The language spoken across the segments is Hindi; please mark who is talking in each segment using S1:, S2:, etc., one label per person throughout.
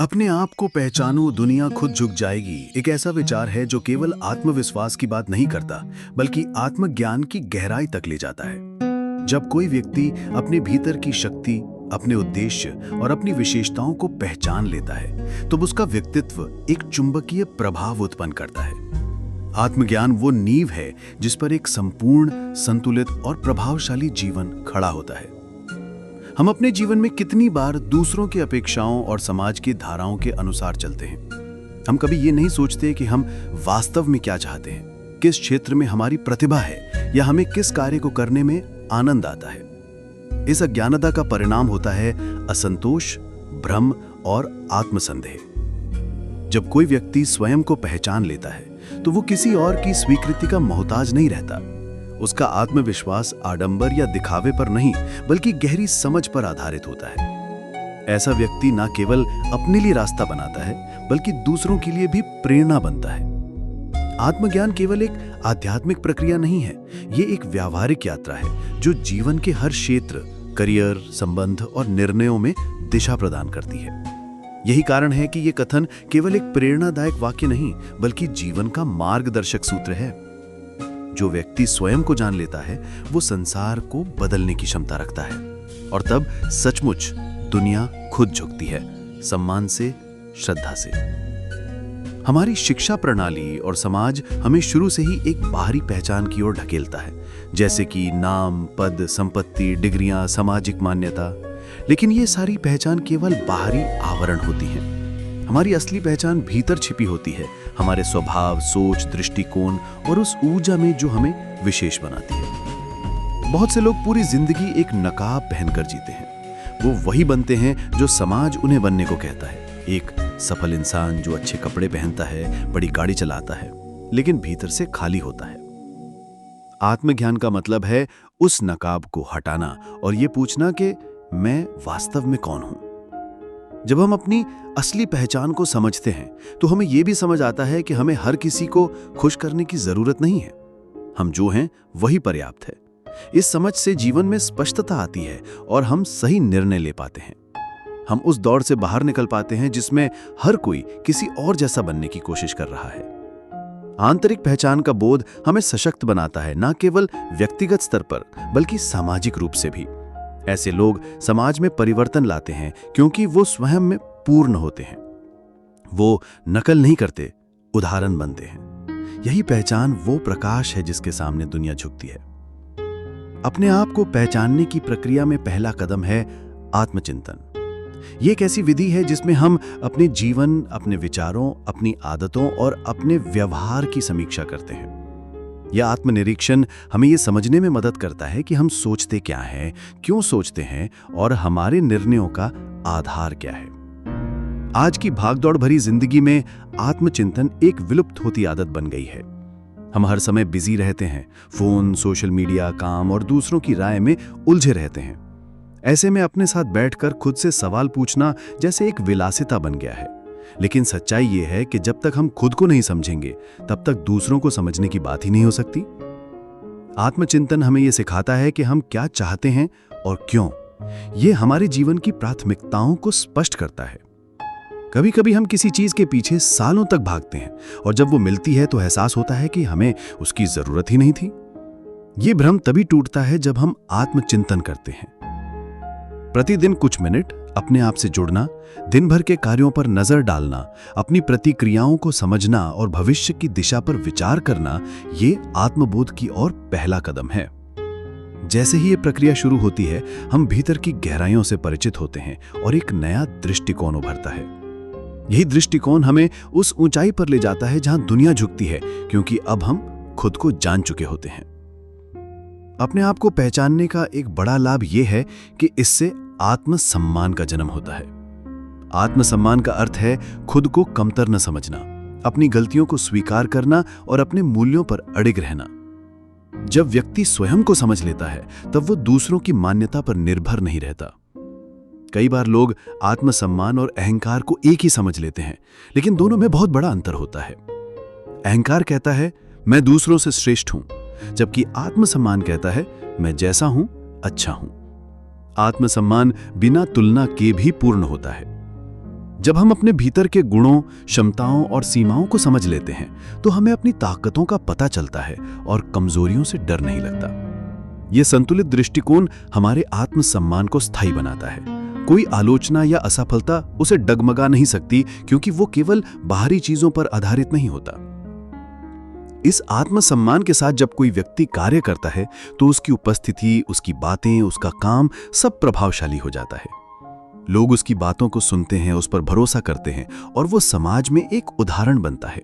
S1: अपने आप को पहचानो, दुनिया खुद झुक जाएगी। एक ऐसा विचार है जो केवल आत्मविश्वास की बात नहीं करता, बल्कि आत्मज्ञान की गहराई तक ले जाता है। जब कोई व्यक्ति अपने भीतर की शक्ति, अपने उद्देश्य और अपनी विशेषताओं को पहचान लेता है, तो उसका व्यक्तित्व एक चुंबकीय प्रभाव उत्पन्न करता है। आत्मज्ञान वो नींव है जिस पर एक संपूर्ण, संतुलित और प्रभावशाली जीवन खड़ा होता है। हम अपने जीवन में कितनी बार दूसरों की अपेक्षाओं और समाज की धाराओं के अनुसार चलते हैं। हम कभी ये नहीं सोचते कि हम वास्तव में क्या चाहते हैं, किस क्षेत्र में हमारी प्रतिभा है या हमें किस कार्य को करने में आनंद आता है। इस अज्ञानता का परिणाम होता है असंतोष, भ्रम और आत्मसंदेह। जब कोई व्यक्ति स्वयं को पहचान लेता है तो वो किसी और की स्वीकृति का मोहताज नहीं रहता। उसका आत्मविश्वास आडंबर या दिखावे पर नहीं, बल्कि गहरी समझ पर आधारित होता है। ऐसा व्यक्ति न केवल अपने लिए रास्ता बनाता है, बल्कि दूसरों के लिए भी प्रेरणा बनता है। आत्मज्ञान केवल एक आध्यात्मिक प्रक्रिया नहीं है, ये एक व्यावहारिक यात्रा है जो जीवन के हर क्षेत्र, करियर, संबंध और निर्णयों में दिशा प्रदान करती है। यही कारण है कि ये कथन केवल एक प्रेरणादायक वाक्य नहीं, बल्कि जीवन का मार्गदर्शक सूत्र है। जो व्यक्ति स्वयं को जान लेता है, वो संसार को बदलने की क्षमता रखता है, और तब सचमुच दुनिया खुद झुकती है, सम्मान से, श्रद्धा से। हमारी शिक्षा प्रणाली और समाज हमें शुरू से ही एक बाहरी पहचान की ओर ढकेलता है, जैसे कि नाम, पद, संपत्ति, डिग्रियां, सामाजिक मान्यता। लेकिन ये सारी पहचान केवल बाहरी आवरण होती है। हमारी असली पहचान भीतर छिपी होती है, हमारे स्वभाव, सोच, दृष्टिकोण और उस ऊर्जा में जो हमें विशेष बनाती है। बहुत से लोग पूरी जिंदगी एक नकाब पहनकर जीते हैं। वो वही बनते हैं जो समाज उन्हें बनने को कहता है। एक सफल इंसान जो अच्छे कपड़े पहनता है, बड़ी गाड़ी चलाता है, लेकिन भीतर से खाली होता है। आत्मज्ञान का मतलब है उस नकाब को हटाना और ये पूछना कि मैं वास्तव में कौन हूं। जब हम अपनी असली पहचान को समझते हैं, तो हमें यह भी समझ आता है कि हमें हर किसी को खुश करने की जरूरत नहीं है। हम जो हैं वही पर्याप्त है। इस समझ से जीवन में स्पष्टता आती है और हम सही निर्णय ले पाते हैं। हम उस दौड़ से बाहर निकल पाते हैं जिसमें हर कोई किसी और जैसा बनने की कोशिश कर रहा है। आंतरिक पहचान का बोध हमें सशक्त बनाता है, न केवल व्यक्तिगत स्तर पर, बल्कि सामाजिक रूप से भी। ऐसे लोग समाज में परिवर्तन लाते हैं क्योंकि वो स्वयं में पूर्ण होते हैं। वो नकल नहीं करते, उदाहरण बनते हैं। यही पहचान वो प्रकाश है जिसके सामने दुनिया झुकती है। अपने आप को पहचानने की प्रक्रिया में पहला कदम है आत्मचिंतन। ये एक ऐसी विधि है जिसमें हम अपने जीवन, अपने विचारों, अपनी आदतों और अपने व्यवहार की समीक्षा करते हैं। यह आत्मनिरीक्षण हमें यह समझने में मदद करता है कि हम सोचते क्या हैं, क्यों सोचते हैं और हमारे निर्णयों का आधार क्या है। आज की भागदौड़ भरी जिंदगी में आत्मचिंतन एक विलुप्त होती आदत बन गई है। हम हर समय बिजी रहते हैं, फोन, सोशल मीडिया, काम और दूसरों की राय में उलझे रहते हैं। ऐसे में अपने साथ बैठकर खुद से सवाल पूछना जैसे एक विलासिता बन गया है। लेकिन सच्चाई यह है कि जब तक हम खुद को नहीं समझेंगे, तब तक दूसरों को समझने की बात ही नहीं हो सकती। आत्मचिंतन हमें यह सिखाता है कि हम क्या चाहते हैं और क्यों। यह हमारे जीवन की प्राथमिकताओं को स्पष्ट करता है। कभी कभी हम किसी चीज के पीछे सालों तक भागते हैं और जब वो मिलती है तो एहसास होता है कि हमें उसकी जरूरत ही नहीं थी। यह भ्रम तभी टूटता है जब हम आत्मचिंतन करते हैं। प्रतिदिन कुछ मिनट अपने आप से जुड़ना, दिन भर के कार्यों पर नजर डालना, अपनी प्रतिक्रियाओं को समझना और भविष्य की दिशा पर विचार करना, ये आत्मबोध की ओर पहला कदम है। जैसे ही ये प्रक्रिया शुरू होती है, हम भीतर की गहराइयों से परिचित होते हैं और एक नया दृष्टिकोण उभरता है। यही दृष्टिकोण हमें उस ऊंचाई पर ले जाता है जहां दुनिया झुकती है, क्योंकि अब हम खुद को जान चुके होते हैं। अपने आप को पहचानने का एक बड़ा लाभ यह है कि इससे आत्मसम्मान का जन्म होता है। आत्मसम्मान का अर्थ है खुद को कमतर न समझना, अपनी गलतियों को स्वीकार करना और अपने मूल्यों पर अड़िग रहना। जब व्यक्ति स्वयं को समझ लेता है, तब वो दूसरों की मान्यता पर निर्भर नहीं रहता। कई बार लोग आत्मसम्मान और अहंकार को एक ही समझ लेते हैं, लेकिन दोनों में बहुत बड़ा अंतर होता है। अहंकार कहता है मैं दूसरों से श्रेष्ठ हूं, जबकि आत्मसम्मान कहता है मैं जैसा हूं अच्छा हूं। आत्मसम्मान बिना तुलना के भी पूर्ण होता है। जब हम अपने भीतर के गुणों, क्षमताओं और सीमाओं को समझ लेते हैं तो हमें अपनी ताकतों का पता चलता है और कमजोरियों से डर नहीं लगता। यह संतुलित दृष्टिकोण हमारे आत्मसम्मान को स्थायी बनाता है। कोई आलोचना या असफलता उसे डगमगा नहीं सकती, क्योंकि वो केवल बाहरी चीजों पर आधारित नहीं होता। इस आत्मसम्मान के साथ जब कोई व्यक्ति कार्य करता है तो उसकी उपस्थिति, उसकी बातें, उसका काम सब प्रभावशाली हो जाता है। लोग उसकी बातों को सुनते हैं, उस पर भरोसा करते हैं और वो समाज में एक उदाहरण बनता है।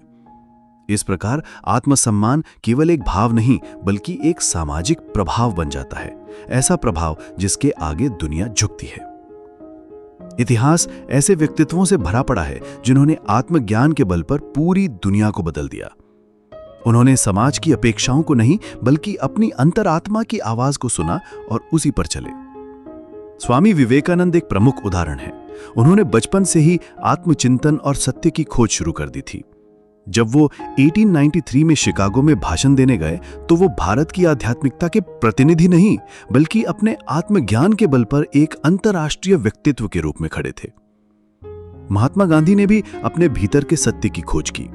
S1: इस प्रकार आत्मसम्मान केवल एक भाव नहीं बल्कि एक सामाजिक प्रभाव बन जाता है, ऐसा प्रभाव जिसके आगे दुनिया झुकती है। इतिहास ऐसे व्यक्तित्वों से भरा पड़ा है जिन्होंने आत्मज्ञान के बल पर पूरी दुनिया को बदल दिया। उन्होंने समाज की अपेक्षाओं को नहीं बल्कि अपनी अंतरात्मा की आवाज को सुना और उसी पर चले। स्वामी विवेकानंद एक प्रमुख उदाहरण है। उन्होंने बचपन से ही आत्मचिंतन और सत्य की खोज शुरू कर दी थी। जब वो 1893 में शिकागो में भाषण देने गए तो वो भारत की आध्यात्मिकता के प्रतिनिधि नहीं बल्कि अपने आत्मज्ञान के बल पर एक अंतर्राष्ट्रीय व्यक्तित्व के रूप में खड़े थे। महात्मा गांधी ने भी अपने भीतर के सत्य की खोज की।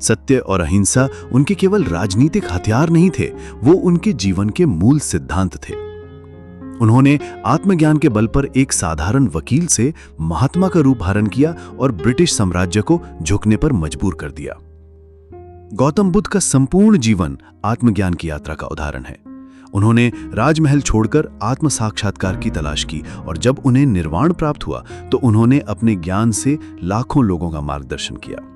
S1: सत्य और अहिंसा उनके केवल राजनीतिक हथियार नहीं थे, वो उनके जीवन के मूल सिद्धांत थे। उन्होंने आत्मज्ञान के बल पर एक साधारण वकील से महात्मा का रूप धारण किया और ब्रिटिश साम्राज्य को झुकने पर मजबूर कर दिया। गौतम बुद्ध का संपूर्ण जीवन आत्मज्ञान की यात्रा का उदाहरण है। उन्होंने राजमहल छोड़कर आत्म साक्षात्कार की तलाश की और जब उन्हें निर्वाण प्राप्त हुआ तो उन्होंने अपने ज्ञान से लाखों लोगों का मार्गदर्शन किया।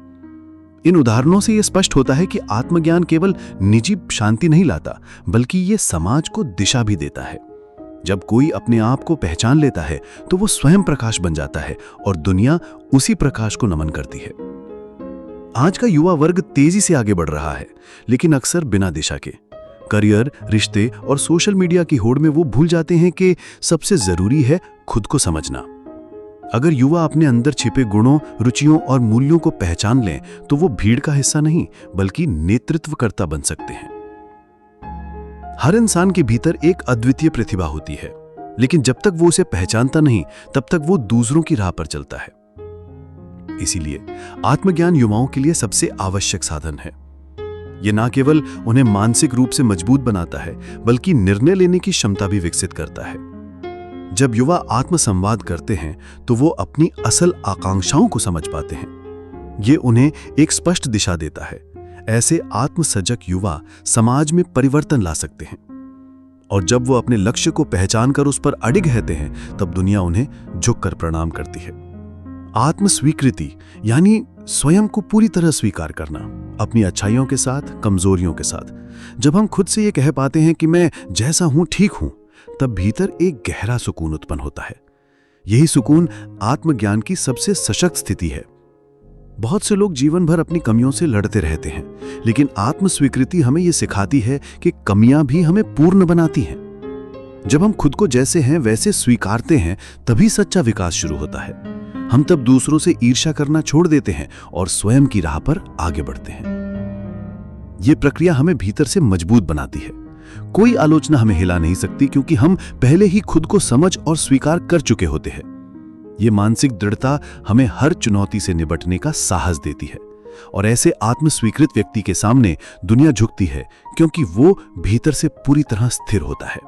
S1: इन उदाहरणों से यह स्पष्ट होता है कि आत्मज्ञान केवल निजी शांति नहीं लाता बल्कि यह समाज को दिशा भी देता है। जब कोई अपने आप को पहचान लेता है तो वो स्वयं प्रकाश बन जाता है और दुनिया उसी प्रकाश को नमन करती है। आज का युवा वर्ग तेजी से आगे बढ़ रहा है, लेकिन अक्सर बिना दिशा के। करियर, रिश्ते और सोशल मीडिया की होड़ में वो भूल जाते हैं कि सबसे जरूरी है खुद को समझना। अगर युवा अपने अंदर छिपे गुणों, रुचियों और मूल्यों को पहचान लें तो वो भीड़ का हिस्सा नहीं बल्कि नेतृत्वकर्ता बन सकते हैं। हर इंसान के भीतर एक अद्वितीय प्रतिभा होती है, लेकिन जब तक वो उसे पहचानता नहीं तब तक वो दूसरों की राह पर चलता है। इसीलिए आत्मज्ञान युवाओं के लिए सबसे आवश्यक साधन है। ये ना केवल उन्हें मानसिक रूप से मजबूत बनाता है बल्कि निर्णय लेने की क्षमता भी विकसित करता है। जब युवा आत्मसंवाद करते हैं तो वो अपनी असल आकांक्षाओं को समझ पाते हैं। ये उन्हें एक स्पष्ट दिशा देता है। ऐसे आत्मसजग युवा समाज में परिवर्तन ला सकते हैं और जब वो अपने लक्ष्य को पहचानकर उस पर अडिग रहते हैं तब दुनिया उन्हें झुककर प्रणाम करती है। आत्मस्वीकृति यानी स्वयं को पूरी तरह स्वीकार करना, अपनी अच्छाइयों के साथ, कमजोरियों के साथ। जब हम खुद से ये कह पाते हैं कि मैं जैसा हूं ठीक हूं, तब भीतर एक गहरा सुकून उत्पन्न होता है। यही सुकून आत्मज्ञान की सबसे सशक्त स्थिति है। बहुत से लोग जीवन भर अपनी कमियों से लड़ते रहते हैं, लेकिन आत्मस्वीकृति हमें यह सिखाती है कि कमियां भी हमें पूर्ण बनाती हैं। जब हम खुद को जैसे हैं वैसे स्वीकारते हैं तभी सच्चा विकास शुरू होता है। हम तब दूसरों से ईर्ष्या करना छोड़ देते हैं और स्वयं की राह पर आगे बढ़ते हैं। यह प्रक्रिया हमें भीतर से मजबूत बनाती है। कोई आलोचना हमें हिला नहीं सकती क्योंकि हम पहले ही खुद को समझ और स्वीकार कर चुके होते हैं। ये मानसिक दृढ़ता हमें हर चुनौती से निपटने का साहस देती है और ऐसे आत्मस्वीकृत व्यक्ति के सामने दुनिया झुकती है क्योंकि वो भीतर से पूरी तरह स्थिर होता है।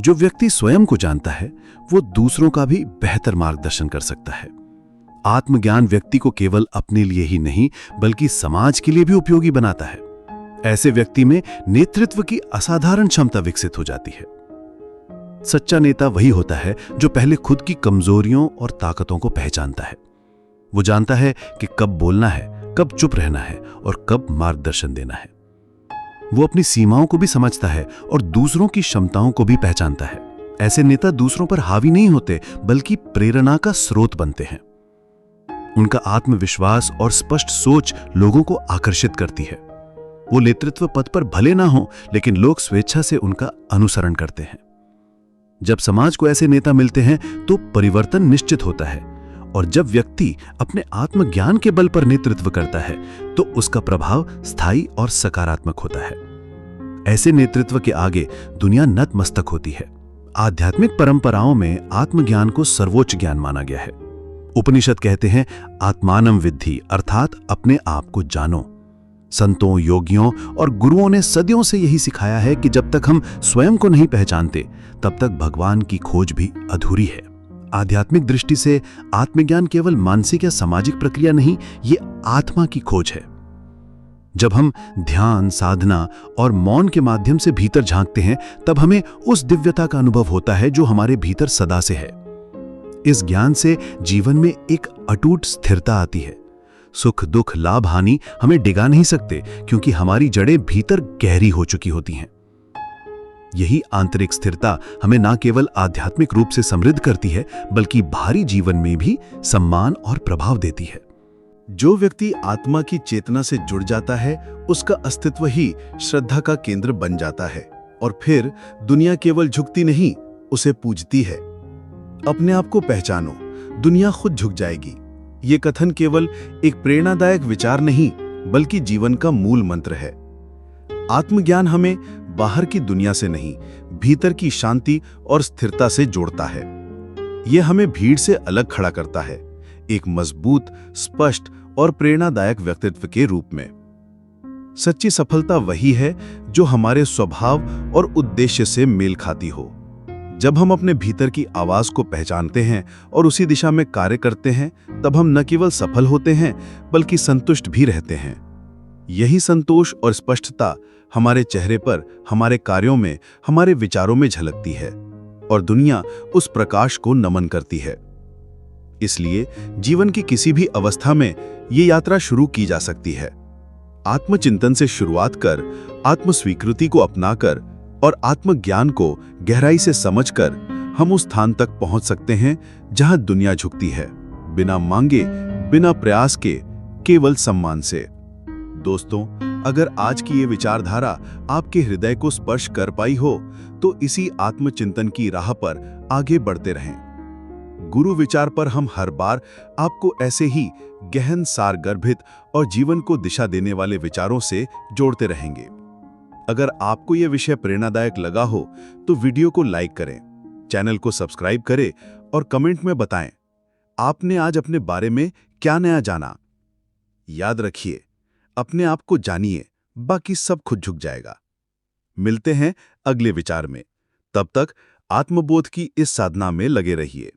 S1: जो व्यक्ति स्वयं को जानता है वो दूसरों का भी बेहतर मार्गदर्शन कर सकता है। आत्मज्ञान व्यक्ति को केवल अपने लिए ही नहीं बल्कि समाज के लिए भी उपयोगी बनाता है। ऐसे व्यक्ति में नेतृत्व की असाधारण क्षमता विकसित हो जाती है। सच्चा नेता वही होता है जो पहले खुद की कमजोरियों और ताकतों को पहचानता है। वो जानता है कि कब बोलना है, कब चुप रहना है और कब मार्गदर्शन देना है। वो अपनी सीमाओं को भी समझता है और दूसरों की क्षमताओं को भी पहचानता है। ऐसे नेता दूसरों पर हावी नहीं होते बल्कि प्रेरणा का स्रोत बनते हैं। उनका आत्मविश्वास और स्पष्ट सोच लोगों को आकर्षित करती है। वो नेतृत्व पद पर भले ना हो लेकिन लोग स्वेच्छा से उनका अनुसरण करते हैं। जब समाज को ऐसे नेता मिलते हैं तो परिवर्तन निश्चित होता है और जब व्यक्ति अपने आत्मज्ञान के बल पर नेतृत्व करता है तो उसका प्रभाव स्थायी और सकारात्मक होता है। ऐसे नेतृत्व के आगे दुनिया नतमस्तक होती है। आध्यात्मिक परंपराओं में आत्मज्ञान को सर्वोच्च ज्ञान माना गया है। उपनिषद कहते हैं आत्मानम विद्धि, अर्थात अपने आप को जानो। संतों, योगियों और गुरुओं ने सदियों से यही सिखाया है कि जब तक हम स्वयं को नहीं पहचानते तब तक भगवान की खोज भी अधूरी है। आध्यात्मिक दृष्टि से आत्मज्ञान केवल मानसिक या सामाजिक प्रक्रिया नहीं, ये आत्मा की खोज है। जब हम ध्यान, साधना और मौन के माध्यम से भीतर झांकते हैं तब हमें उस दिव्यता का अनुभव होता है जो हमारे भीतर सदा से है। इस ज्ञान से जीवन में एक अटूट स्थिरता आती है। सुख, दुख, लाभ, हानि हमें डिगा नहीं सकते क्योंकि हमारी जड़ें भीतर गहरी हो चुकी होती हैं। यही आंतरिक स्थिरता हमें न केवल आध्यात्मिक रूप से समृद्ध करती है बल्कि बाहरी जीवन में भी सम्मान और प्रभाव देती है।
S2: जो व्यक्ति आत्मा की चेतना से जुड़ जाता है उसका अस्तित्व ही श्रद्धा का केंद्र बन जाता है और फिर दुनिया केवल झुकती नहीं, उसे पूजती है। अपने आप को पहचानो, दुनिया खुद झुक जाएगी। ये कथन केवल एक प्रेरणादायक विचार नहीं बल्कि जीवन का मूल मंत्र है। आत्मज्ञान हमें बाहर की दुनिया से नहीं, भीतर की शांति और स्थिरता से जोड़ता है। यह हमें भीड़ से अलग खड़ा करता है, एक मजबूत, स्पष्ट और प्रेरणादायक व्यक्तित्व के रूप में। सच्ची सफलता वही है जो हमारे स्वभाव और उद्देश्य से मेल खाती हो। जब हम अपने भीतर की आवाज को पहचानते हैं और उसी दिशा में कार्य करते हैं, तब हम न केवल सफल होते हैं बल्कि संतुष्ट भी रहते हैं। यही संतोष और स्पष्टता हमारे चेहरे पर, हमारे कार्यों में, हमारे विचारों में झलकती है और दुनिया उस प्रकाश को नमन करती है। इसलिए जीवन की किसी भी अवस्था में ये यात्रा शुरू की जा सकती है। आत्मचिंतन से शुरुआत कर, आत्मस्वीकृति को अपनाकर और आत्मज्ञान को गहराई से समझकर हम उस स्थान तक पहुंच सकते हैं जहां दुनिया झुकती है, बिना मांगे, बिना प्रयास के, केवल सम्मान से। दोस्तों, अगर आज की ये विचारधारा आपके हृदय को स्पर्श कर पाई हो तो इसी आत्मचिंतन की राह पर आगे बढ़ते रहें। गुरु विचार पर हम हर बार आपको ऐसे ही गहन, सारगर्भित और जीवन को दिशा देने वाले विचारों से जोड़ते रहेंगे। अगर आपको यह विषय प्रेरणादायक लगा हो तो वीडियो को लाइक करें, चैनल को सब्सक्राइब करें और कमेंट में बताएं आपने आज अपने बारे में क्या नया जाना। याद रखिए, अपने आप को जानिए, बाकी सब खुद झुक जाएगा। मिलते हैं अगले विचार में। तब तक आत्मबोध की इस साधना में लगे रहिए।